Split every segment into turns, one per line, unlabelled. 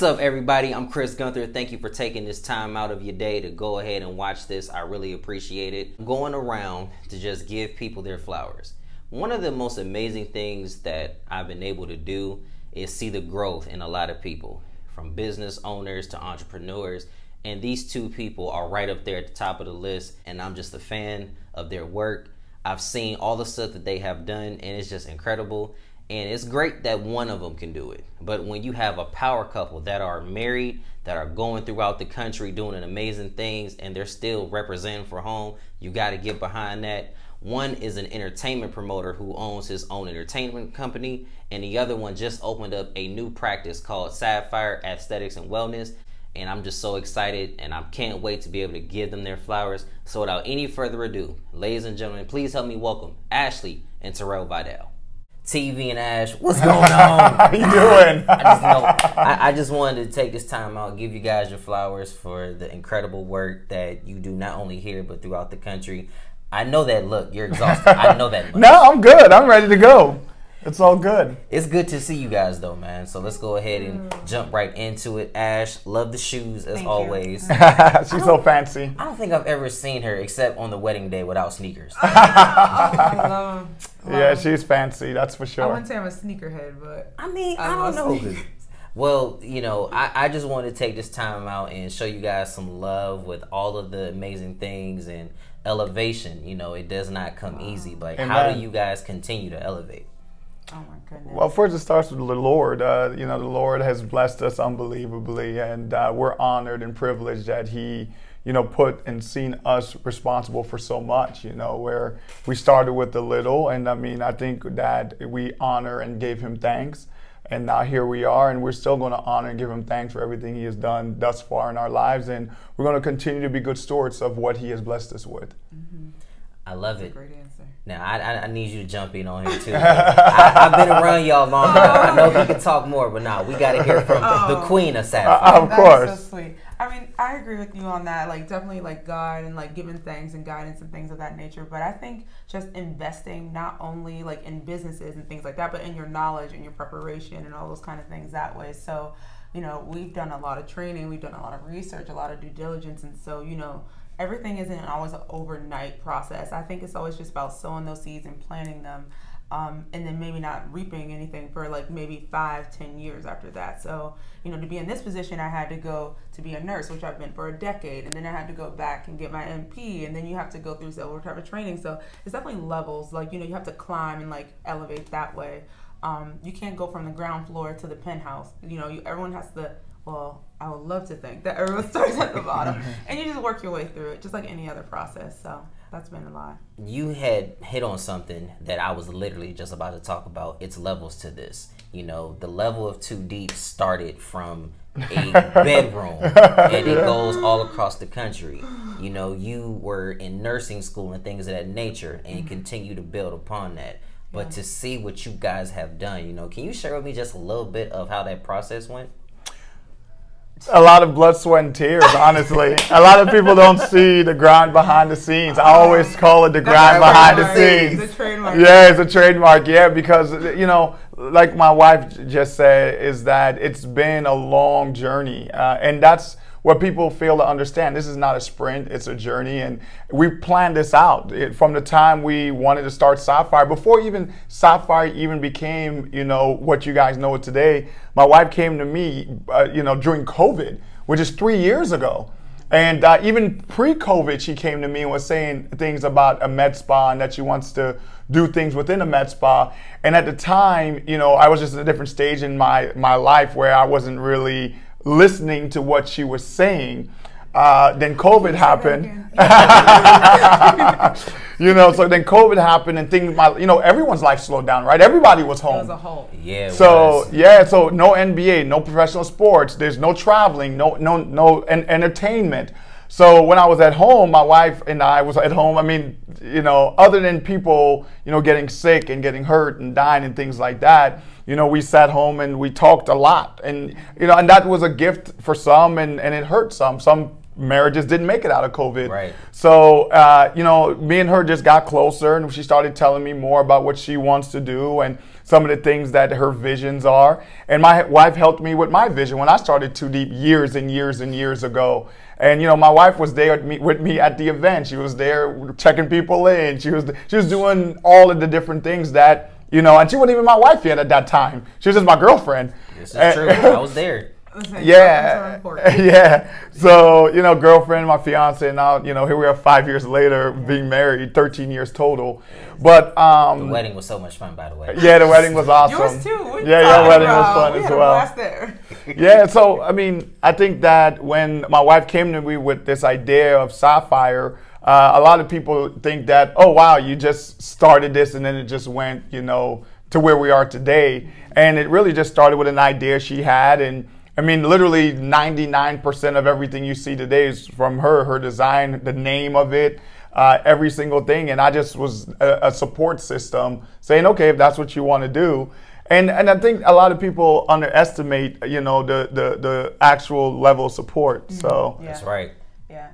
What's up, everybody? I'm Chris Gunther. Thank you for taking this time out of your day to go ahead and watch this. I really appreciate it. I'm going around to just give people their flowers. One of the most amazing things that I've been able to do is see the growth in a lot of people, from business owners to entrepreneurs. And these two people are right up there at the top of the list. And I'm just a fan of their work. I've seen all the stuff that they have done, and it's just incredible. And it's great that one of them can do it. But when you have a power couple that are married, that are going throughout the country doing amazing things, and they're still representing for home, you got to get behind that. One is an entertainment promoter who owns his own entertainment company, and the other one just opened up a new practice called Sapphire Aesthetics and Wellness. And I'm just so excited, and I can't wait to be able to give them their flowers. So without any further ado, ladies and gentlemen, please help me welcome Ashley and Terrill Vidale. TV and Ash, what's going on?
How you doing?
I just wanted to take this time out and give you guys your flowers for the incredible work that you do, not only here but throughout the country. I know that look, you're exhausted. I know that much.
No, I'm good. I'm ready to go. It's all good.
It's good to see you guys though, man. So let's go ahead and jump right into it. Ash, love the shoes as always.
She's so fancy.
I don't think I've ever seen her except on the wedding day without sneakers.
I love them.
Yeah, she's fancy, that's for sure.
I wouldn't say I'm a sneakerhead, but
I mean, I don't know. Well, you know, I just wanted to take this time out and show you guys some love with all of the amazing things and elevation. You know, it does not come easy, but how do you guys continue to elevate?
oh my goodness.
Well, first it starts with the Lord. You know, the Lord has blessed us unbelievably, and we're honored and privileged that He, you know, put and seen us responsible for so much, you know, where we started with the little. And I mean, I think that we honor and gave Him thanks. And now here we are, and we're still going to honor and give Him thanks for everything He has done thus far in our lives. And we're going to continue to be good stewards of what He has blessed us with.
I love it.
Great answer.
Now, I need you to jump in on here, too. I've been around y'all long enough. I know we can talk more, but now we got to hear from the queen of Sapphire.
Of course.
That's so sweet. I mean, I agree with you on that. Like, definitely, like, God and, like, giving thanks and guidance and things of that nature. But I think just investing not only, like, in businesses and things like that, but in your knowledge and your preparation and all those kind of things that way. So, you know, we've done a lot of training. We've done a lot of research, a lot of due diligence. And so, you know, everything isn't always an overnight process. I think it's always just about sowing those seeds and planting them, and then maybe not reaping anything for like maybe 5-10 years after that. So, you know, to be in this position, I had to go to be a nurse, which I've been for a decade, and then I had to go back and get my MP, and then you have to go through several type of training. So it's definitely levels. Like, you know, you have to climb and like elevate that way. You can't go from the ground floor to the penthouse. You know, everyone has to. Well, I would love to think that everyone starts at the bottom and you just work your way through it, just like any other process. So that's been a lot. You
had hit on something that I was literally just about to talk about. It's levels to this. You know, the level of Too Deep started from a bedroom and it goes all across the country. You know, you were in nursing school and things of that nature, and you continue to build upon that. But to see what you guys have done, you know, can you share with me just a little bit of how that process went?
A lot of blood, sweat, and tears, honestly. A lot of people don't see the grind behind the scenes. I always call it the grind behind the scenes.
It's a trademark.
Yeah, it's a trademark, yeah, because, you know, like my wife just said, is that it's been a long journey. And that's what people fail to understand. This is not a sprint, it's a journey. And we planned this out from the time we wanted to start Sapphire. Before even Sapphire even became, you know, what you guys know it today, my wife came to me, you know, during COVID, which is 3 years ago. And even pre-COVID, she came to me and was saying things about a med spa and that she wants to do things within a med spa. And at the time, you know, I was just in a different stage in my life where I wasn't really listening to what she was saying. Then COVID happened. You know, so then COVID happened and things, you know, everyone's life slowed down, right? Everybody was home.
As a whole.
Yeah.
So yeah, so no NBA, no professional sports. There's no traveling, no entertainment. So when I was at home, my wife and I was at home. I mean, you know, other than people, you know, getting sick and getting hurt and dying and things like that, you know, we sat home and we talked a lot. And, you know, and that was a gift for some and it hurt some. Some marriages didn't make it out of COVID.
Right.
So, you know, me and her just got closer and she started telling me more about what she wants to do. And some of the things that her visions are. And my wife helped me with my vision when I started Too Deep years and years and years ago. And my wife was there with me at the event. She was there checking people in. She was doing all of the different things that and she wasn't even my wife yet at that time. She was just my girlfriend.
This is true. I was there.
Yeah. So, girlfriend, my fiance, and now, here we are 5 years later, being married, 13 years total. But
the wedding was so much fun, by the way.
Yeah, the wedding was awesome.
Yours too.
Yeah, your wedding was fun as well.
Blast there.
Yeah, so I think that when my wife came to me with this idea of Sapphire, a lot of people think that, oh wow, you just started this and then it just went, to where we are today. And it really just started with an idea she had, and literally 99% of everything you see today is from her design, the name of it, every single thing. And I just was a support system saying, okay, if that's what you want to do. And I think a lot of people underestimate, the actual level of support. So
That's right.
Yeah,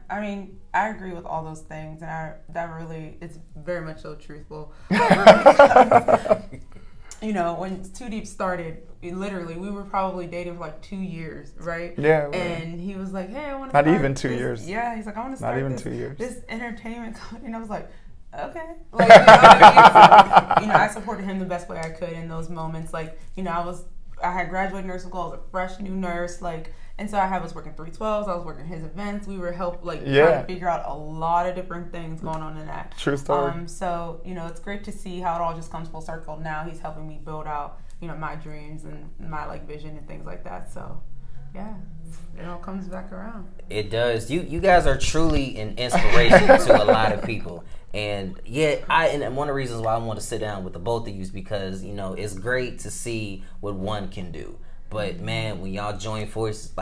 I agree with all those things, and it's very much so truthful. When Too Deep started, we were probably dating for like 2 years, right?
Yeah.
And he was like, hey, I want to start
Not even 2 years.
Yeah, he's like, I want to start
Not even 2 years.
This entertainment company. And I was like, okay. Like, I supported him the best way I could in those moments. Like, I had graduated nursing school. I was a fresh new nurse. Like, and so I was working 312s. I was working his events. We were trying to figure out a lot of different things going on in that.
True story.
So it's great to see how it all just comes full circle. Now he's helping me build out my dreams and my vision and things like that. So yeah, it all comes back around.
It does. You guys are truly an inspiration to a lot of people. And and one of the reasons why I want to sit down with the both of you is because it's great to see what one can do. But man, when y'all join forces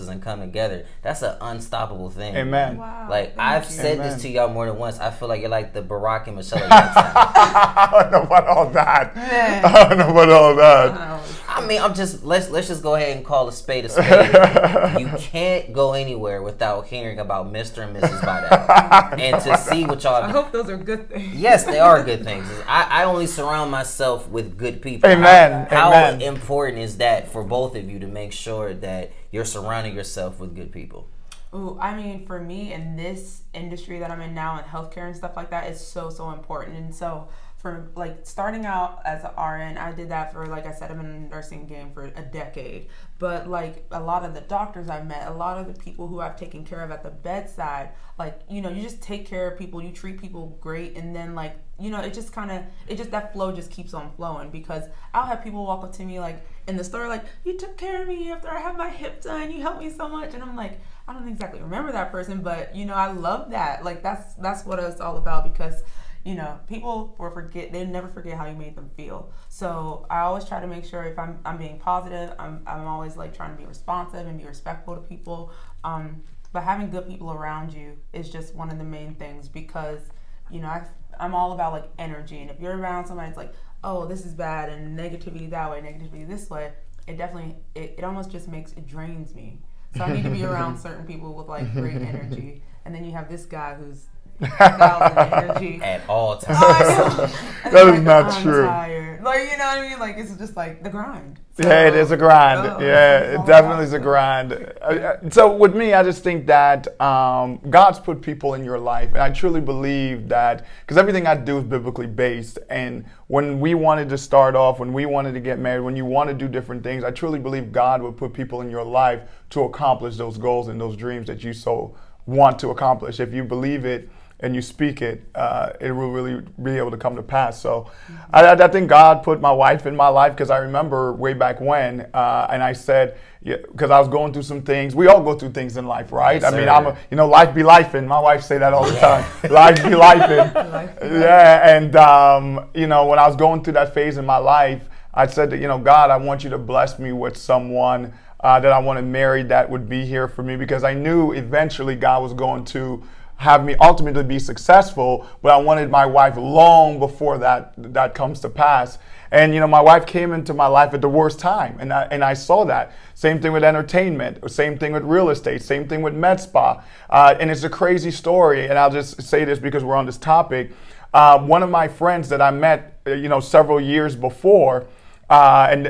and come together, that's an unstoppable thing.
Amen.
Wow.
I've said this to y'all more than once. I feel like you're like the Barack and Michelle.
I don't know about all that.
Man.
I don't know about all that.
I'm just let's just go ahead and call a spade a spade. You can't go anywhere without hearing about Mr. and Mrs. Vidale, and to see what y'all.
I hope those are good things.
Yes, they are good things. I only surround myself with good people.
Amen.
How important is that for both of you to make sure that you're surrounding yourself with good people?
Ooh, for me in this industry that I'm in now in healthcare and stuff like that, it's so important. And so for starting out as an RN, I did that for, like I said, I'm in the nursing game for a decade. But a lot of the doctors I've met, a lot of the people who I've taken care of at the bedside, you just take care of people, you treat people great, and then that flow just keeps on flowing, because I'll have people walk up to me in the store you took care of me after I had my hip done, you helped me so much, and I'm like, I don't exactly remember that person, but I love that. That's what it's all about, because people they never forget how you made them feel. So I always try to make sure if I'm being positive, I'm always trying to be responsive and be respectful to people. But having good people around you is just one of the main things, because I'm all about energy, and if you're around somebody that's oh, this is bad, and negativity that way, negativity this way, it almost just it drains me. So I need to be around certain people with great energy, and then you have this guy who's 1,000 energy
at all times.
That is not true.
Tired. You know what I mean? It's just the grind.
So, yeah, it is a grind. It definitely is a grind. So with me, I just think that God's put people in your life, and I truly believe that, because everything I do is biblically based. And when we wanted to start off, when we wanted to get married, when you want to do different things, I truly believe God would put people in your life to accomplish those goals and those dreams that you so want to accomplish. If you believe it and you speak it, it will really be able to come to pass. So I think God put my wife in my life, because I remember way back when, and I said, because I was going through some things. We all go through things in life, right?
Yes,
life be lifing. My wife say that all the time. Life be lifing. Yeah, and when I was going through that phase in my life, I said that, God, I want you to bless me with someone that I want to marry that would be here for me, because I knew eventually God was going to have me ultimately be successful, but I wanted my wife long before that comes to pass. And my wife came into my life at the worst time, and I saw that. Same thing with entertainment, same thing with real estate, same thing with med spa, and it's a crazy story. And I'll just say this because we're on this topic. One of my friends that I met, several years before, And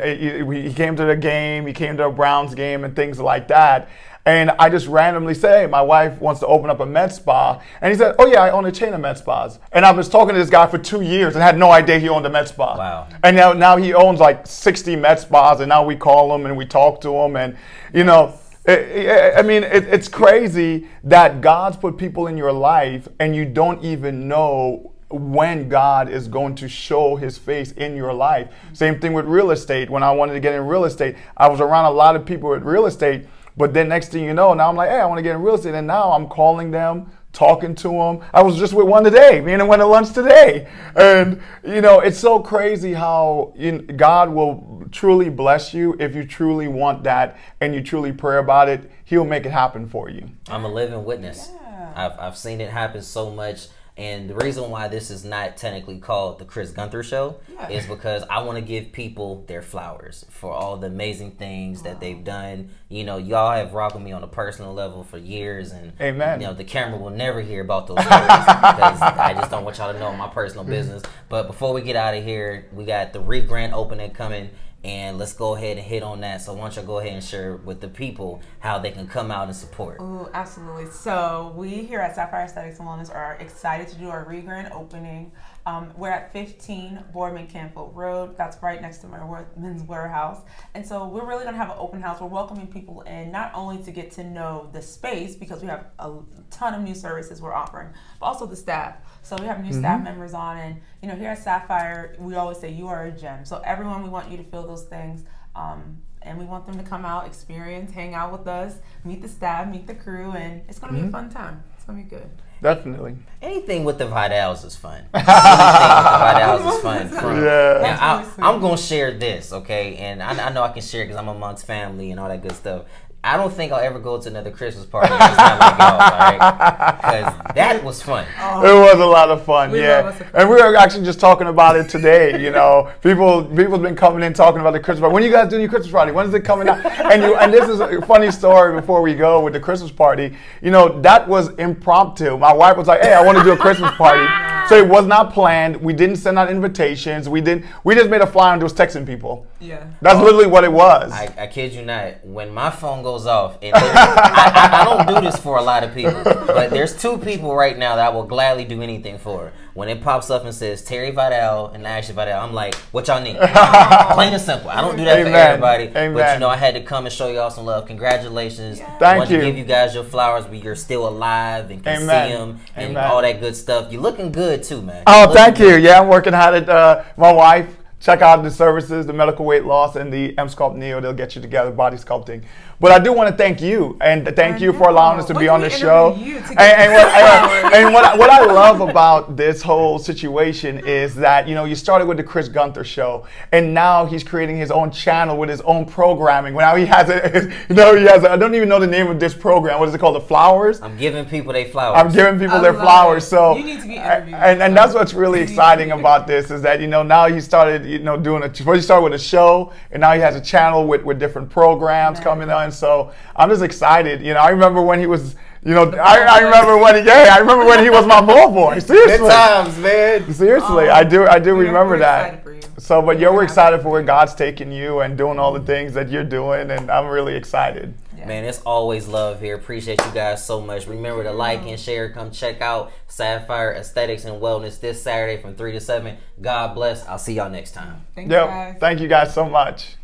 he came to the game, he came to a Browns game and things like that. And I just randomly said, hey, my wife wants to open up a med spa. And he said, oh yeah, I own a chain of med spas. And I was talking to this guy for 2 years and had no idea he owned a med spa.
Wow.
And now he owns like 60 med spas, and now we call him and we talk to him. And, you know, it's crazy that God's put people in your life and you don't even know when God is going to show his face in your life. Same thing with real estate. When I wanted to get in real estate, I was around a lot of people with real estate. But then next thing you know, now I'm like, hey, I want to get in real estate. And now I'm calling them, talking to them. I was just with one today. Me and him went to lunch today. And, you know, it's so crazy how God will truly bless you if you truly want that and you truly pray about it. He'll make it happen for you.
I'm a living witness.
Yeah.
I've seen it happen so much. And the reason why this is not technically called the Chris Gunther Show is because I want to give people their flowers for all the amazing things that they've done. You know, y'all have rocked with me on a personal level for years, and
Amen.
You know, the camera will never hear about those stories because I just don't want y'all to know my personal business. But before we get out of here, we got the re-grand opening coming. And let's go ahead and hit on that. So why don't you go ahead and share with the people how they can come out and support.
Ooh, absolutely. So we here at Sapphire Aesthetics and Wellness are excited to do our re-grand opening. We're at 15 Boardman Canfield Road. That's right next to my Men's Warehouse. And so we're really going to have an open house. We're welcoming people in not only to get to know the space, because we have a ton of new services we're offering, but also the staff. So we have new staff members on, and you know, here at Sapphire, we always say you are a gem. So everyone, we want you to feel those things, and we want them to come out, experience, hang out with us, meet the staff, meet the crew, and it's going to be a fun time. It's going to be good.
Definitely.
Anything with the Vidales is fun. Anything with the Vidales is fun. Now, I'm going to share this, okay? And I know I can share because I'm amongst family and all that good stuff. I don't think I'll ever go to another Christmas party this time like y'all, all right? Because that was fun.
It was a lot of fun, And we were actually just talking about it today. You know, people's been coming in talking about the Christmas party. When are you guys doing your Christmas party? When is it coming out? And this is a funny story before we go with the Christmas party. You know, that was impromptu. My wife was like, "Hey, I want to do a Christmas party." So it was not planned. We didn't send out invitations. We just made a flyer and just texting people.
Yeah.
That's literally what it was.
I kid you not. When my phone goes off, and I don't do this for a lot of people, but there's 2 people right now that I will gladly do anything for. When it pops up and says Terrill Vidale and Ashley Vidale, I'm like, what y'all need? Plain and simple. I don't do that for everybody. But you know, I had to come and show y'all some love. Congratulations.
Thank you.
I want to give you guys your flowers, but you're still alive and can see them and all that good stuff. You're looking good too, man.
Oh, thank you. Yeah, I'm working hard at my wife. Check out the services, the medical weight loss, and the M-Sculpt Neo. They'll get you together, body sculpting. But I do want to thank you, and thank you for allowing us to be on the show. And what I love about this whole situation is that, you know, you started with the Chris Gunther show, and now he's creating his own channel with his own programming. Now he has I don't even know the name of this program. What is it called? The Flowers?
I'm giving people their flowers.
I'm giving people their flowers. So
you need to be interviewed.
And that's what's really exciting about this is that, you know, now he started, you know, he started with a show, and now he has a channel with different programs coming on. So I'm just excited. You know, I remember when he was, you know, I remember when he was my ball boy. Seriously.
Good times, man.
Seriously, I do remember that. So, but we're excited for where God's taking you and doing all the things that you're doing, and I'm really excited.
Man, it's always love here. Appreciate you guys so much. Remember to like and share. Come check out Sapphire Aesthetics and Wellness this Saturday from 3 to 7. God bless. I'll see y'all next time.
Thank you guys.
Thank you guys so much.